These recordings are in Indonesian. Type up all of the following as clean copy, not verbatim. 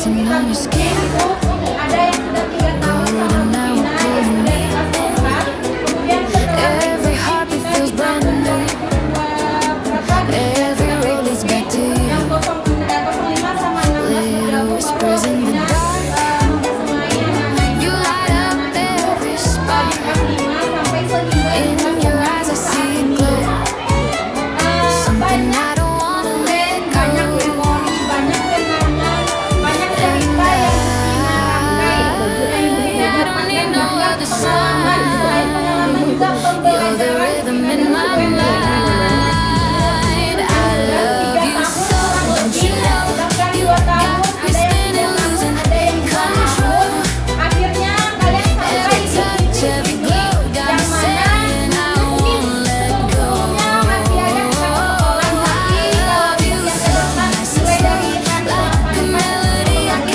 kita mungkin itu ada yang sudah 3 tahun sama Bu Vina ya dari kelas 4. Kemudian setelah itu kita dipanggil berapa yang 05 sama 16 bergabung baru Bu Vina membersamai anak-anak itu di kelas 5 sampai sehingga di kelas 6 saat ini. Banyak memori, banyak kenangan, banyak cerita yang Ibu Vina rangkai, banyak pengalaman, selain pengalaman juga pembelajaran Ibu Vina dengan UMBK. Sudah 3 tahun kurang lebih, bahkan 2 tahun, ada yang 3 tahun, ada yang 2 tahun. Akhirnya kalian sampai di titik ini, yang mana mungkin sebelum-sebelumnya masih ada kesalahan, tapi kalau yang ke depan mulai dari hari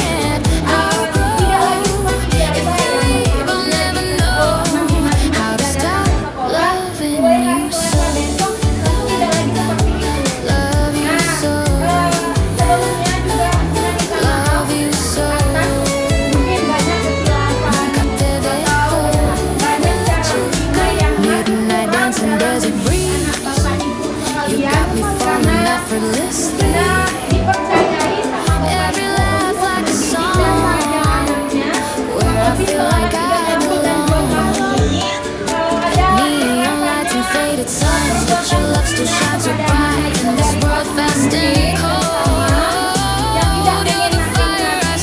8 sampai 10 tidak lagi seperti biasa yang masing-masing datang ke sekolah, mulai hari Selasa besok tidak lagi seperti itu. Sebelumnya juga kita minta maaf atas mungkin banyak kesilapan atau banyak cara Vina yang masih kurang dalam anak bapak ibu sekalian, karena sudah dipercayai sama bapak ibu untuk mendidik dan mengajar anaknya kurang lebih selama 3 tahun dan 2 tahun ini. Ada perbuatan kepada anak itu dari kelas 6 yang tidak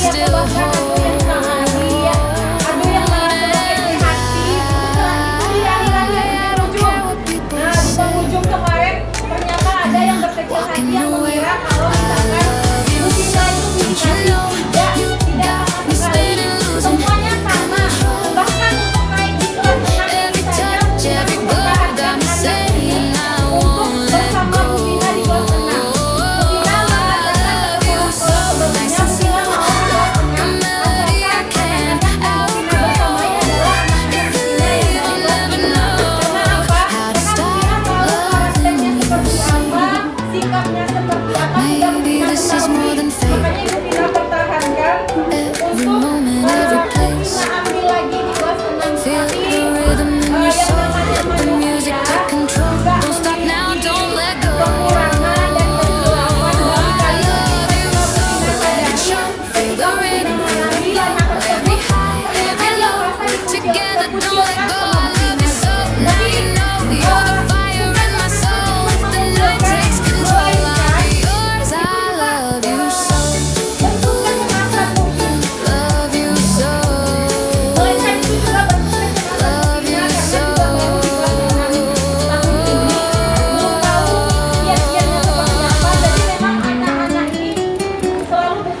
pengen ngasih yang bahkan yang sehari ya, aduh yang malah menyakiti hati. Setelah itu di hari-hari penghujung, nah di penghujung kemarin ternyata ada yang berkecil hati yang mengira kalau misalkan Bu Vina itu dikasih tidak sama sekali, semuanya sama. Bahkan untuk naik di kelas 6 ini saja Bu Vina mempertahankan anaknya untuk bersama Bu Vina di kelas 6. Bu Vina mengatakan ke sekolah-sekolah sebelumnya, Bu Vina mau di kelas 6 asalkan anak-anak yang Bu Vina bersamai adalah anak-anak Bu Vina yang dari kelas 5. Karena apa? Karena Bu Vina tahu karakternya seperti apa, sikapnya seperti apa, sudah Bu Vina ketahui. Makanya Ibu Vina pertahankan untuk Bu Vina ambil lagi di kelas 6. Tapi yang namanya manusia juga memiliki kekurangan dan kesilapan. Barangkali ketika Bu Vina sadari, ketika Bu Vina mengenali anak tersebut, ada rasa dikucilkan sama Bu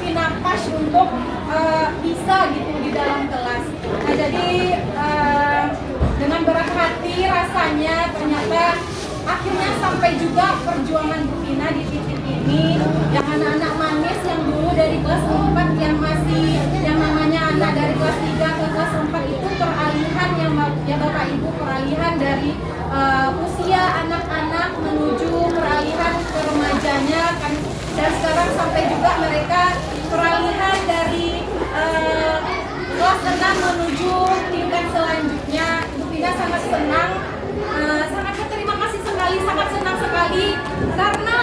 Vina. Tapi bisa gitu di dalam kelas. Nah jadi dengan berat hati rasanya ternyata akhirnya sampai juga perjuangan Bu Vina di titik ini, yang anak-anak manis yang dulu dari kelas 4 yang masih yang namanya anak dari kelas 3 ke kelas 4 itu peralihan ya Bapak Ibu, peralihan dari usia anak-anak menuju peralihan ke remajanya kan, dan sekarang sampai juga mereka peralihan dari kelas 6 menuju tingkat selanjutnya. Bu Vina sangat senang, sangat berterima kasih sekali, sangat senang sekali karena